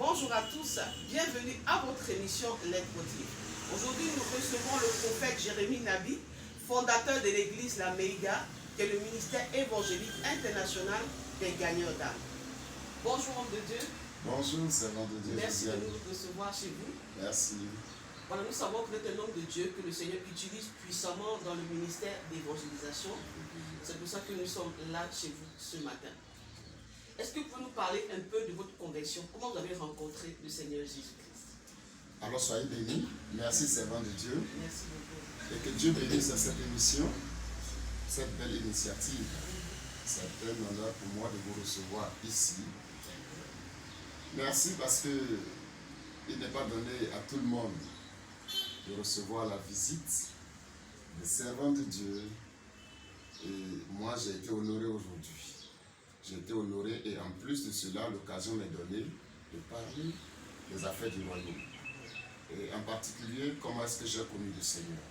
Bonjour à tous, bienvenue à votre émission L'aide motive. Aujourd'hui, nous recevons le prophète Jérémie Nabi, fondateur de l'église La Meiga, qui est le ministère évangélique international des gagnants d'âme. Bonjour, homme de Dieu. Bonjour, servant de Dieu. Merci de nous recevoir chez vous. Merci. Voilà, nous savons que vous êtes un homme de Dieu que le Seigneur utilise puissamment dans le ministère d'évangélisation. C'est pour ça que nous sommes là chez vous ce matin. Est-ce que vous pouvez nous parler un peu de votre conversion? Comment vous avez rencontré le Seigneur Jésus-Christ? Alors soyez bénis. Merci, servant de Dieu. Merci beaucoup. Et que Dieu bénisse à cette émission, cette belle initiative. C'est un honneur pour moi de vous recevoir ici. Merci parce que il n'est pas donné à tout le monde de recevoir la visite des servants de Dieu. Et moi, j'ai été honoré aujourd'hui. J'ai été honoré et en plus de cela, l'occasion m'est donnée de parler des affaires du royaume. Et en particulier, comment est-ce que j'ai connu le Seigneur.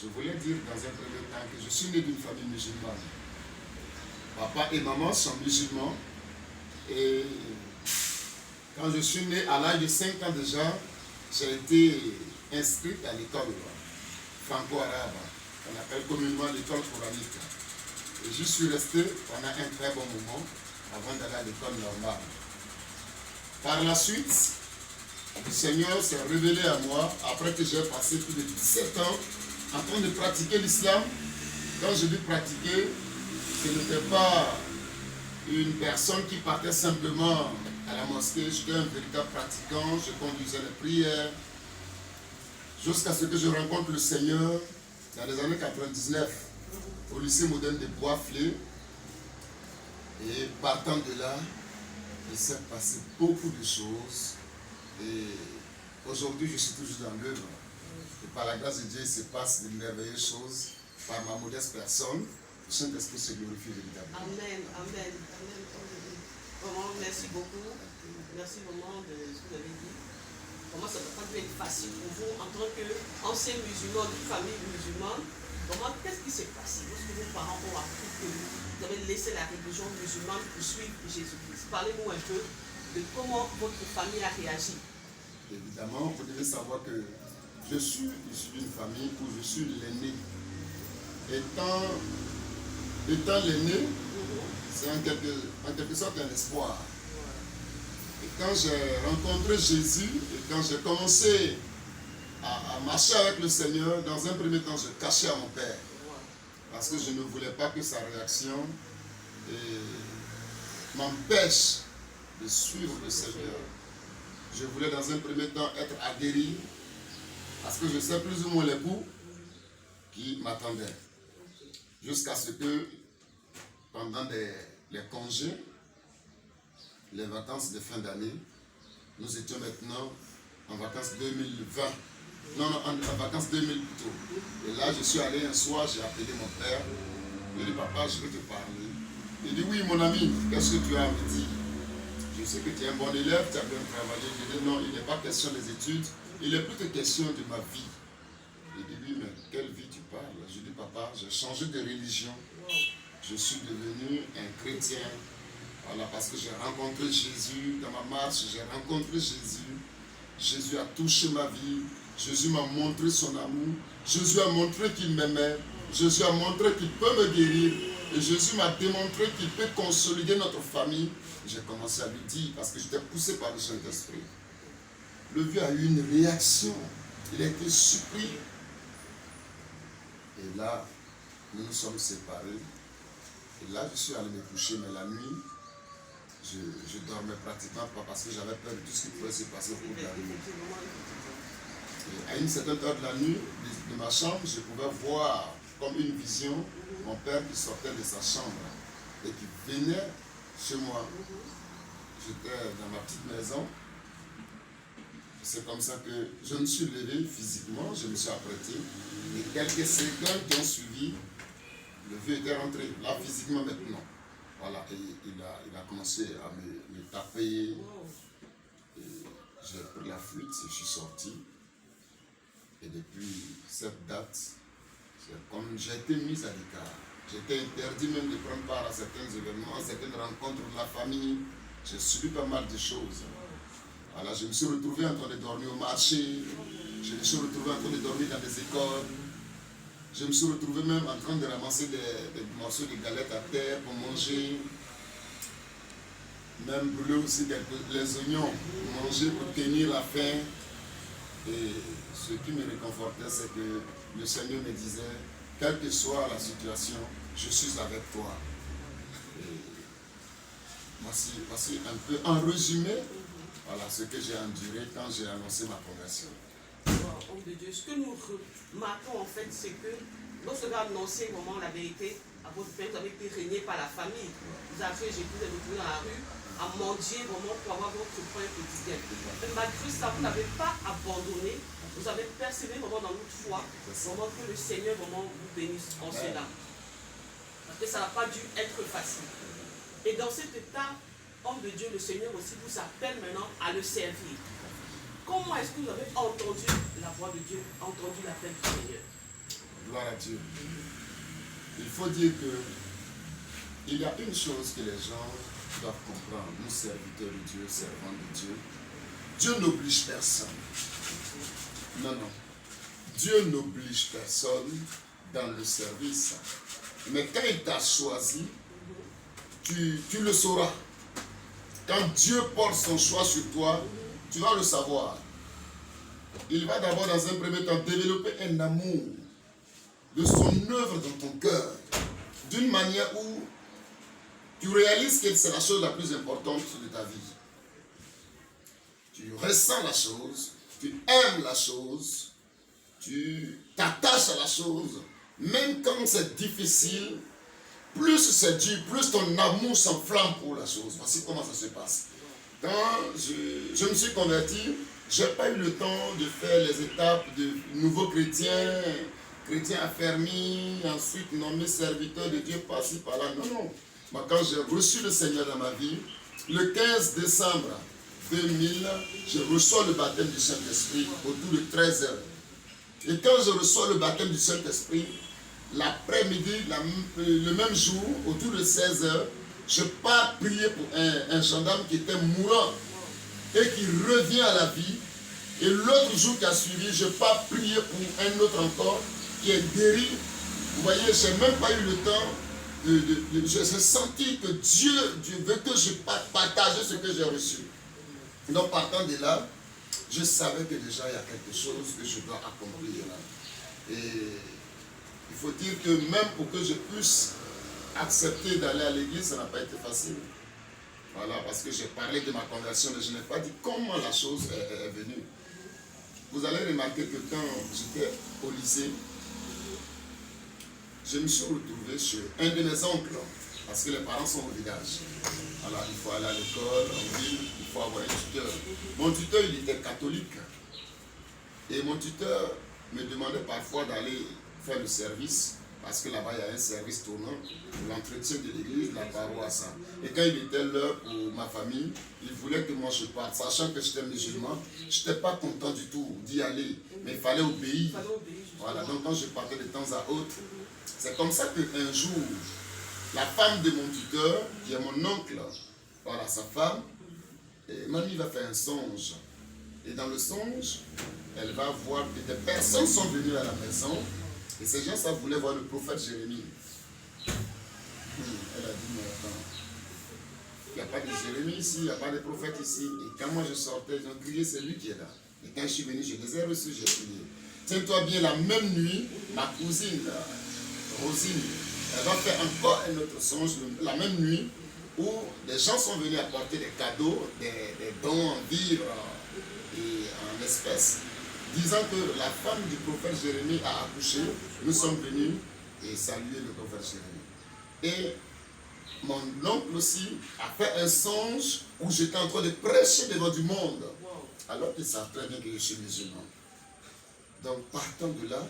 Je voulais dire dans un premier temps que je suis né d'une famille musulmane. Papa et maman sont musulmans. Et quand je suis né, à l'âge de 5 ans déjà, j'ai été inscrit à l'école franco-arabe, qu'on appelle communément l'école coranique. Et j'y suis resté pendant un très bon moment avant d'aller à l'école normale. Par la suite, le Seigneur s'est révélé à moi après que j'ai passé plus de 17 ans en train de pratiquer l'islam. Quand je dis pratiquer, ce n'était pas une personne qui partait simplement à la mosquée. J'étais un véritable pratiquant, je conduisais les prières. Jusqu'à ce que je rencontre le Seigneur dans les années 99 au lycée moderne de Bois-Flé. Et partant de là, il s'est passé beaucoup de choses. Et aujourd'hui, je suis toujours dans l'œuvre. Et par la grâce de Dieu, il se passe de merveilleuses choses. Par ma modeste personne, le Saint-Esprit se glorifie véritablement. Amen, amen, amen. Vraiment, merci beaucoup. Merci vraiment de ce que vous avez dit. Comment ça ne va pas être facile pour vous en tant qu'ancien musulman, d'une famille musulmane. Comment, qu'est-ce qui s'est passé lorsque vos parents ont appris que vous avez laissé la religion musulmane pour suivre Jésus-Christ? Parlez-nous un peu de comment votre famille a réagi. Évidemment, vous devez savoir que je suis issu d'une famille où je suis l'aîné. Étant l'aîné, c'est en quelque sorte un espoir. Et quand j'ai rencontré Jésus et quand j'ai commencé à marcher avec le Seigneur, dans un premier temps, je cachais à mon père. Parce que je ne voulais pas que sa réaction m'empêche de suivre le Seigneur. Je voulais dans un premier temps être aguerri, parce que je sais plus ou moins les coups qui m'attendaient. Jusqu'à ce que, pendant les congés, les vacances de fin d'année, nous étions maintenant en vacances 2020. Non, en vacances 2000 plutôt. Et là, je suis allé un soir, j'ai appelé mon père. Il dit, papa, je vais te parler. Il dit, oui, mon ami, qu'est-ce que tu as à me dire? Je sais que tu es un bon élève, tu as bien travaillé. Je dis, non, il n'est pas question des études, il est plutôt question de ma vie. Il dit, oui, mais quelle vie tu parles? Je dis, papa, j'ai changé de religion. Je suis devenu un chrétien. Voilà, parce que j'ai rencontré Jésus dans ma marche, j'ai rencontré Jésus. Jésus a touché ma vie. Jésus m'a montré son amour. Jésus a montré qu'il m'aimait. Jésus a montré qu'il peut me guérir. Et Jésus m'a démontré qu'il peut consolider notre famille. J'ai commencé à lui dire, parce que j'étais poussé par le Saint-Esprit. Le vieux a eu une réaction. Il a été surpris. Et là, nous nous sommes séparés. Et là, je suis allé me coucher, mais la nuit, je dormais pratiquement pas parce que j'avais peur de tout ce qui pouvait se passer au cours de la nuit. Et à une certaine heure de la nuit, de ma chambre, je pouvais voir comme une vision mon père qui sortait de sa chambre et qui venait chez moi. J'étais dans ma petite maison. C'est comme ça que je me suis levé physiquement, je me suis apprêté. Et quelques secondes qui ont suivi, le vieux était rentré, là physiquement maintenant. Voilà, et il a commencé à me taper. J'ai pris la fuite, je suis sorti. Et depuis cette date, comme j'ai été mis à l'écart, j'étais interdit même de prendre part à certains événements, à certaines rencontres de la famille. J'ai subi pas mal de choses. Voilà, je me suis retrouvé en train de dormir au marché. Je me suis retrouvé en train de dormir dans des écoles. Je me suis retrouvé même en train de ramasser des morceaux de galettes à terre pour manger. Même brûler aussi les oignons, manger pour tenir la faim. Et ce qui me réconfortait, c'est que le Seigneur me disait, quelle que soit la situation, je suis avec toi. Et voici un peu en résumé, voilà ce que j'ai enduré quand j'ai annoncé ma conversion. Homme de Dieu, ce que nous remarquons en fait, c'est que lorsque vous avez annoncé vraiment la vérité à votre père, vous avez été régné par la famille. Vous avez j'ai pu vous retrouver dans la rue, à mendier vraiment pour avoir votre pain quotidien. Mais malgré ça, vous n'avez pas abandonné, vous avez persévéré vraiment dans votre foi, vraiment que le Seigneur vraiment vous bénisse en cela. Parce que ça n'a pas dû être facile. Et dans cet état, homme de Dieu, le Seigneur aussi vous appelle maintenant à le servir. Comment est-ce que vous avez entendu la voix de Dieu, entendu l'appel du Seigneur? Gloire à Dieu. Il faut dire que il y a une chose que les gens doivent comprendre, nous serviteurs de Dieu, servants de Dieu. Dieu n'oblige personne. Non, non. Dieu n'oblige personne dans le service. Mais quand il t'a choisi, tu le sauras. Quand Dieu porte son choix sur toi, tu vas le savoir. Il va d'abord, dans un premier temps, développer un amour de son œuvre dans ton cœur, d'une manière où tu réalises que c'est la chose la plus importante de ta vie. Tu ressens la chose, tu aimes la chose, tu t'attaches à la chose, même quand c'est difficile, plus c'est dur, plus ton amour s'enflamme pour la chose. Voici comment ça se passe. Quand je me suis converti, je n'ai pas eu le temps de faire les étapes de nouveau chrétien, chrétien affermi, ensuite nommé serviteur de Dieu par-ci, par-là. Non, non. Moi, quand j'ai reçu le Seigneur dans ma vie, le 15 décembre 2000, je reçois le baptême du Saint-Esprit autour de 13 heures. Et quand je reçois le baptême du Saint-Esprit, l'après-midi, le même jour, autour de 16 heures, je pars prier pour un gendarme qui était mourant et qui revient à la vie. Et l'autre jour qui a suivi, je pars prier pour un autre encore qui est guéri. Vous voyez, je n'ai même pas eu le temps j'ai senti que Dieu veut que je partage ce que j'ai reçu. Donc partant de là, je savais que déjà il y a quelque chose que je dois accomplir là. Et il faut dire que même pour que je puisse accepter d'aller à l'église, ça n'a pas été facile. Voilà, parce que j'ai parlé de ma conversion, mais je n'ai pas dit comment la chose est venue. Vous allez remarquer que quand j'étais au lycée, je me suis retrouvé chez un de mes oncles, parce que les parents sont au village. Alors il faut aller à l'école, en ville, il faut avoir un tuteur. Mon tuteur, il était catholique. Et mon tuteur me demandait parfois d'aller faire le service, parce que là-bas, il y a un service tournant pour l'entretien de l'église, la paroisse. Et quand il était l'heure pour ma famille, il voulait que moi je parte, sachant que j'étais musulman. Je n'étais pas content du tout d'y aller, mais il fallait obéir. Voilà, donc quand je partais de temps à autre, c'est comme ça qu'un jour, la femme de mon tuteur, qui est mon oncle, voilà, sa femme, mamie va faire un songe. Et dans le songe, elle va voir que des personnes sont venues à la maison. Et ces gens, ça voulait voir le prophète Jérémie. Elle a dit, mais attends, il n'y a pas de Jérémie ici, il n'y a pas de prophète ici. Et quand moi je sortais, ils ont crié, c'est lui qui est là. Et quand je suis venu, je les ai reçus, j'ai prié. Tiens-toi bien, la même nuit, ma cousine, Rosine, elle va faire encore un autre songe, la même nuit, où des gens sont venus apporter des cadeaux, des dons en vivres et en espèces, disant que la femme du prophète Jérémie a accouché. Nous sommes venus et saluer le prophète Jérémie. Et mon oncle aussi a fait un songe où j'étais en train de prêcher devant du monde, alors qu'ils savent très bien que je suis musulman. Donc partant de là,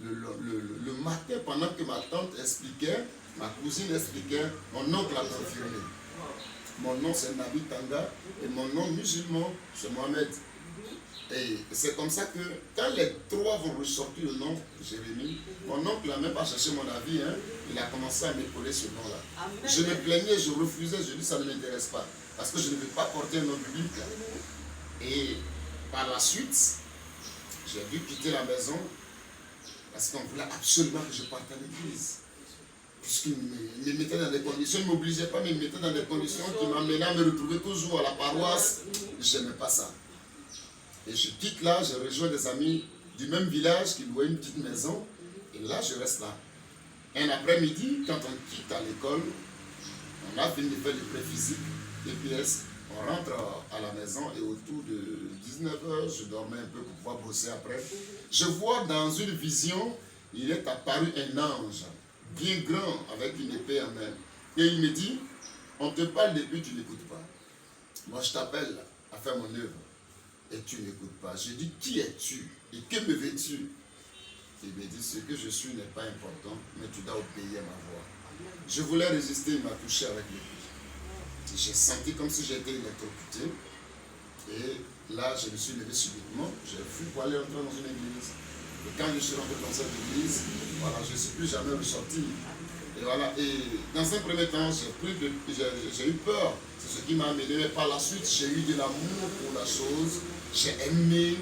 le matin, pendant que ma tante expliquait, ma cousine expliquait, mon oncle a confirmé. Mon nom c'est Nabi Tanga et mon nom musulman c'est Mohamed. Et c'est comme ça que quand les trois vont ressortir le nom de Jérémie, mon oncle n'a même pas cherché mon avis, hein, il a commencé à m'épauler ce nom-là. Je me plaignais, je refusais, je dis ça ne m'intéresse pas, parce que je ne veux pas porter un nom biblique. Et par la suite, j'ai dû quitter la maison parce qu'on voulait absolument que je parte à l'église. Puisqu'il me mettait dans des conditions, il ne m'obligeait pas, mais il me mettait dans des conditions qui m'amenaient à me retrouver toujours à la paroisse. Je n'aimais pas ça. Et je quitte là, je rejoins des amis du même village qui louaient une petite maison. Et là, je reste là. Un après-midi, quand on quitte à l'école, on a fini de faire le pré-physique, EPS, on rentre à la maison et autour de 19h, je dormais un peu pour pouvoir bosser après. Je vois dans une vision, il est apparu un ange, bien grand, avec une épée en main. Et il me dit, on te parle depuis, tu n'écoutes pas. Moi, je t'appelle à faire mon œuvre et tu n'écoutes pas. Je dis, qui es-tu et que me veux-tu? Il me dit, ce que je suis n'est pas important, mais tu dois obéir à ma voix. Je voulais résister, il m'a touché avec l'épée. J'ai senti comme si j'étais électrocuté. Et là, je me suis levé subitement. J'ai fui pour aller entrer dans une église. Et quand je suis rentré dans cette église, voilà, je ne suis plus jamais ressorti. Et voilà, et dans un premier temps, j'ai eu peur. C'est ce qui m'a amené. Mais par la suite, j'ai eu de l'amour pour la chose. J'ai aimé.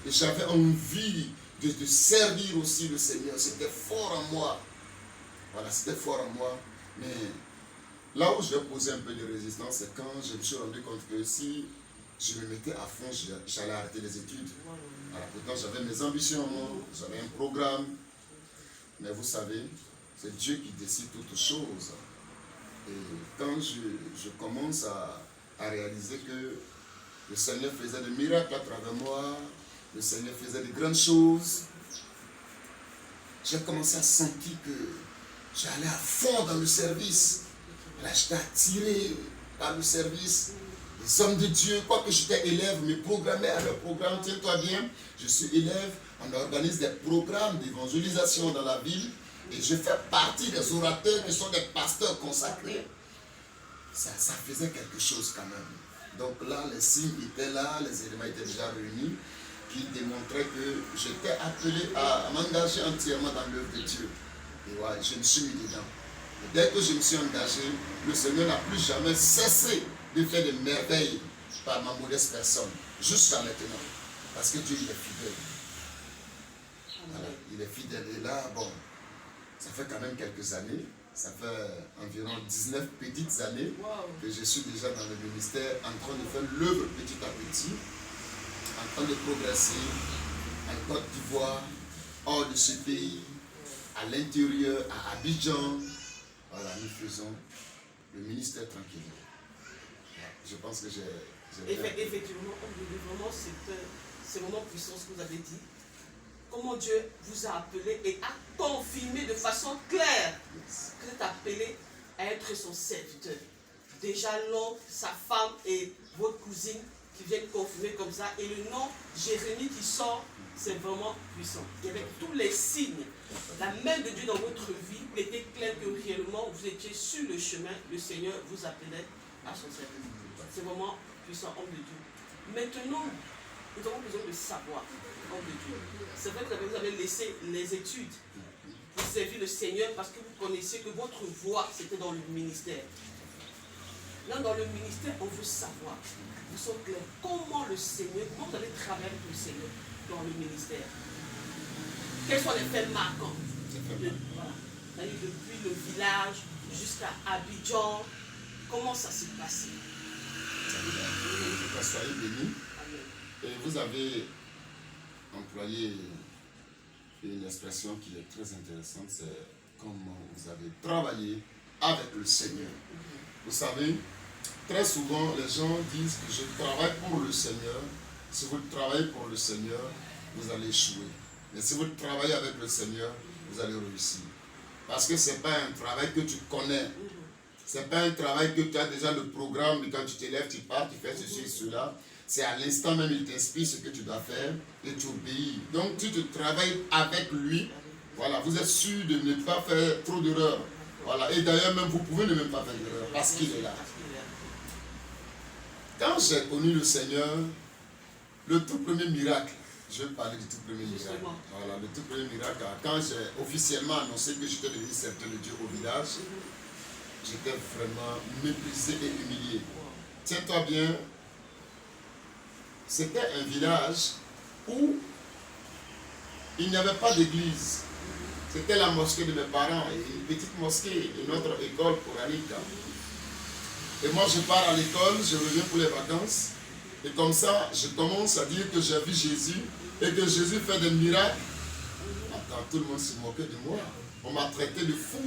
Et j'avais envie de servir aussi le Seigneur. C'était fort en moi. Voilà, c'était fort en moi. Mais là où je vais poser un peu de résistance, c'est quand je me suis rendu compte que si je me mettais à fond, j'allais arrêter les études. Alors pourtant, j'avais mes ambitions, j'avais un programme. Mais vous savez, c'est Dieu qui décide toutes choses. Et quand je commence à réaliser que le Seigneur faisait des miracles à travers moi, le Seigneur faisait de grandes choses, j'ai commencé à sentir que j'allais à fond dans le service. Là, j'étais attiré par le service. Les hommes de Dieu, quoique j'étais élève, me programmaient à leur programme. Tiens-toi bien, je suis élève, on organise des programmes d'évangélisation dans la ville et je fais partie des orateurs qui sont des pasteurs consacrés. Ça faisait quelque chose quand même. Donc là, les signes étaient là, les éléments étaient déjà réunis, qui démontraient que j'étais appelé à m'engager entièrement dans l'œuvre de Dieu. Et ouais, je me suis mis dedans. Et dès que je me suis engagé, le Seigneur n'a plus jamais cessé de faire des merveilles par ma modeste personne, jusqu'à maintenant. Parce que Dieu, il est fidèle. Voilà, il est fidèle. Et là, bon, ça fait quand même quelques années. Ça fait environ 19 petites années que je suis déjà dans le ministère, en train de faire l'œuvre petit à petit, en train de progresser en Côte d'Ivoire, hors de ce pays, à l'intérieur, à Abidjan. Voilà, nous faisons le ministère tranquille. Je pense que j'ai... Effectivement, vraiment, c'est vraiment puissant ce que vous avez dit. Comment Dieu vous a appelé et a confirmé de façon claire que vous êtes appelé à être son serviteur. Déjà l'homme, sa femme et votre cousine qui viennent confirmer comme ça. Et le nom Jérémie qui sort, c'est vraiment puissant. Il y avait tous les signes. La main de Dieu dans votre vie, il était clair que réellement vous étiez sur le chemin. Le Seigneur vous appelait à son service. C'est vraiment puissant, homme de Dieu. Maintenant, nous avons besoin de savoir, homme de Dieu. C'est vrai que vous avez laissé les études pour servir le Seigneur parce que vous connaissiez que votre voie, c'était dans le ministère. Là, dans le ministère, on veut savoir, vous sommes clairs, comment le Seigneur, comment vous avez travaillé avec le Seigneur dans le ministère. Quels sont les faits marquants voilà. Depuis le village jusqu'à Abidjan, comment ça s'est passé? Soyez bénis. Et vous avez employé une expression qui est très intéressante, c'est comment vous avez travaillé avec le Seigneur. Vous savez, très souvent les gens disent que je travaille pour le Seigneur. Si vous travaillez pour le Seigneur, vous allez échouer. Mais si vous travaillez avec le Seigneur, vous allez réussir. Parce que ce n'est pas un travail que tu connais. Ce n'est pas un travail que tu as déjà le programme, et quand tu te lèves, tu pars, tu fais ceci et cela. C'est à l'instant même, il t'inspire ce que tu dois faire et tu obéis. Donc tu te travailles avec lui. Voilà, vous êtes sûr de ne pas faire trop d'erreurs. Voilà, et d'ailleurs même, vous pouvez ne même pas faire d'erreurs parce qu'il est là. Quand j'ai connu le Seigneur, le tout premier miracle, je vais parler du tout premier miracle. Voilà, le tout premier miracle, quand j'ai officiellement annoncé que j'étais devenu serviteur de Dieu au village, j'étais vraiment méprisé et humilié. Tiens-toi bien, c'était un village où il n'y avait pas d'église. C'était la mosquée de mes parents, une petite mosquée, et notre école coranique. Et moi, je pars à l'école, je reviens pour les vacances. Et comme ça, je commence à dire que j'ai vu Jésus et que Jésus fait des miracles. Attends, tout le monde se moquait de moi. On m'a traité de fou.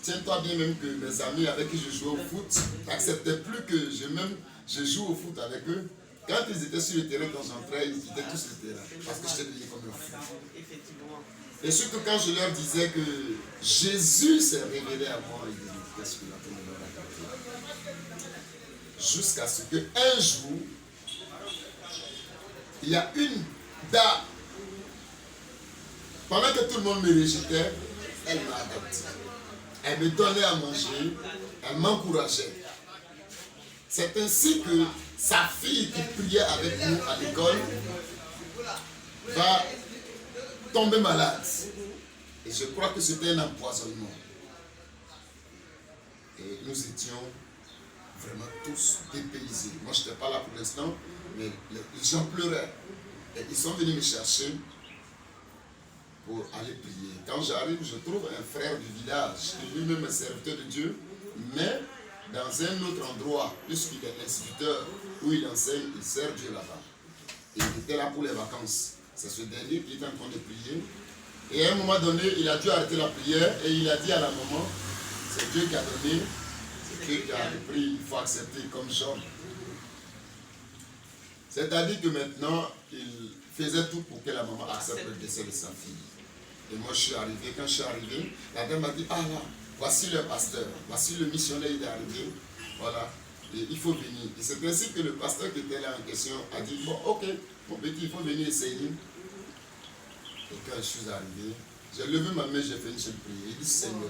Tiens-toi bien, même que mes amis avec qui je jouais au foot n'acceptaient plus que je joue au foot avec eux. Quand ils étaient sur le terrain, quand j'entrais, ils étaient tous sur le terrain. Parce que j'étais devenu comme un fou. Et surtout quand je leur disais que Jésus s'est révélé à moi, ils disaient, qu'est-ce que la communauté a capté? Jusqu'à ce qu'un jour, il y a une dame, pendant que tout le monde me rejetait, elle m'a adopté. Elle me donnait à manger, elle m'encourageait. C'est ainsi que sa fille qui priait avec nous à l'école va tomber malade. Et je crois que c'était un empoisonnement. Et nous étions vraiment tous dépaysés. Moi, je n'étais pas là pour l'instant, mais les gens pleuraient. Et ils sont venus me chercher pour aller prier. Quand j'arrive, je trouve un frère du village, qui lui-même est serviteur de Dieu, mais dans un autre endroit, puisqu'il est instituteur, où il enseigne, il sert Dieu là-bas. Et il était là pour les vacances. C'est ce dernier qui était en train de prier. Et à un moment donné, il a dû arrêter la prière et il a dit à la maman, c'est Dieu qui a donné, c'est Dieu qui a pris, il faut accepter comme Job. C'est-à-dire que maintenant, il faisait tout pour que la maman accepte le décès de sa fille. Et moi, je suis arrivé. Quand je suis arrivé, la dame m'a dit, ah là, voici le pasteur, voici le missionnaire, il est arrivé. Voilà, et il faut venir. Et c'est ainsi que le pasteur qui était là en question a dit, bon, ok, mon petit, il faut venir essayer. Et quand je suis arrivé, j'ai levé ma main, j'ai fait une seule prière. Il dit, Seigneur,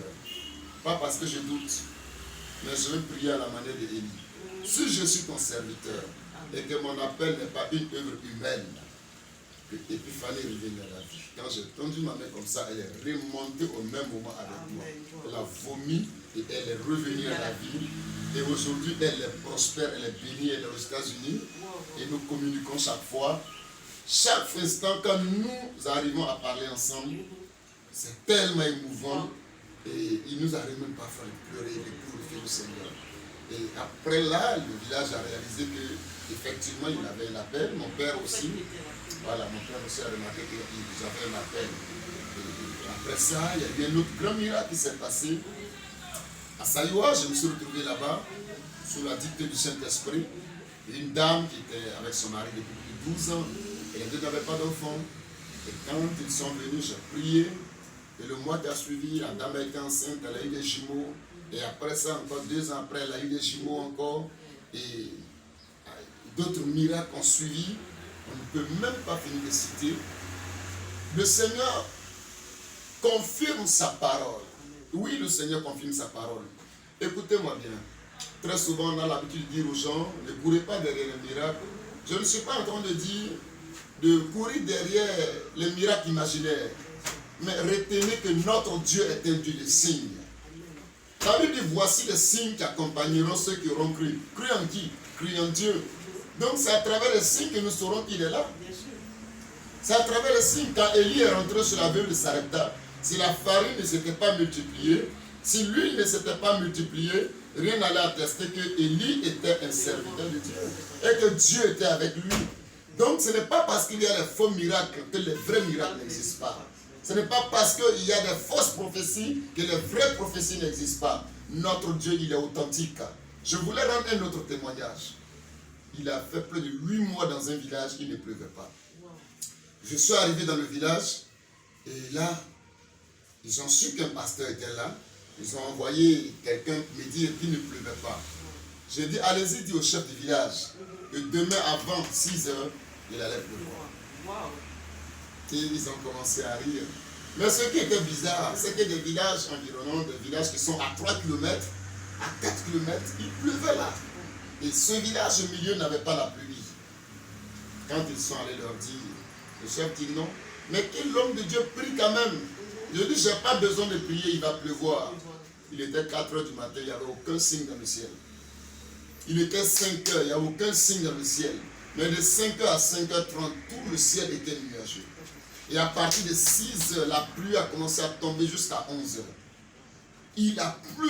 pas parce que je doute, mais je veux prier à la manière d'Élie. Si je suis ton serviteur et que mon appel n'est pas une œuvre humaine, que l'épiphanie revienne à la vie. Quand j'ai tendu ma main comme ça, elle est remontée au même moment avec moi. Elle a vomi et elle est revenue à la vie. Et aujourd'hui, elle est prospère, elle est bénie, elle est aux États-Unis. Et nous communiquons chaque fois. Chaque instant, quand nous arrivons à parler ensemble, c'est tellement émouvant. Et il nous arrive même parfois de pleurer, de glorifier le Seigneur. Et après là, le village a réalisé qu'effectivement, il avait un appel. Mon père aussi. Voilà, mon père aussi a remarqué qu'il avait un appel. Et après ça, il y a eu un autre grand miracle qui s'est passé. À Saïwa, je me suis retrouvé là-bas, sous la dictée du Saint-Esprit. Une dame qui était avec son mari depuis 12 ans. Et les deux n'avaient pas d'enfants. Et quand ils sont venus, j'ai prié. Et le mois qui a suivi, la dame a été enceinte, elle a eu des jumeaux. Et après ça, encore 2 ans après, elle a eu des jumeaux encore. Et d'autres miracles ont suivi. On ne peut même pas finir de citer. Le Seigneur confirme sa parole. Oui, le Seigneur confirme sa parole. Écoutez-moi bien. Très souvent, on a l'habitude de dire aux gens, ne courez pas derrière les miracles. Je ne suis pas en train de dire de courir derrière les miracles imaginaires. Mais retenez que notre Dieu est un Dieu de signes. La Bible dit, voici les signes qui accompagneront ceux qui auront cru. Cru en qui? Cru en Dieu. Donc c'est à travers les signes que nous saurons qu'il est là. C'est à travers les signes. Quand Élie est rentré sur la veuve de Sarepta, si la farine ne s'était pas multipliée, si l'huile ne s'était pas multipliée, rien n'allait attester que Élie était un serviteur de Dieu et que Dieu était avec lui. Donc ce n'est pas parce qu'il y a des faux miracles que les vrais miracles n'existent pas. Ce n'est pas parce qu'il y a des fausses prophéties que les vraies prophéties n'existent pas. Notre Dieu, il est authentique. Je voulais rendre un autre témoignage. Il a fait plus de 8 mois dans un village, il ne pleuvait pas. Je suis arrivé dans le village et là, ils ont su qu'un pasteur était là. Ils ont envoyé quelqu'un me dire qu'il ne pleuvait pas. J'ai dit, allez-y, dis au chef du village que demain avant 6 heures, il allait pleuvoir. Et ils ont commencé à rire. Mais ce qui était bizarre, c'est que des villages environnants, des villages qui sont à 3 km, à 4 km, il pleuvait là. Et ce village au milieu n'avait pas la pluie. Quand ils sont allés leur dire, le chef dit non, mais que l'homme de Dieu prie quand même. Je dis, je n'ai pas besoin de prier, il va pleuvoir. Il était 4 heures du matin, il n'y avait aucun signe dans le ciel. Il était 5 heures, il n'y avait aucun signe dans le ciel. Mais de 5h à 5h30, tout le ciel était nuageux. Et à partir de 6h, la pluie a commencé à tomber jusqu'à 11h. Il a plu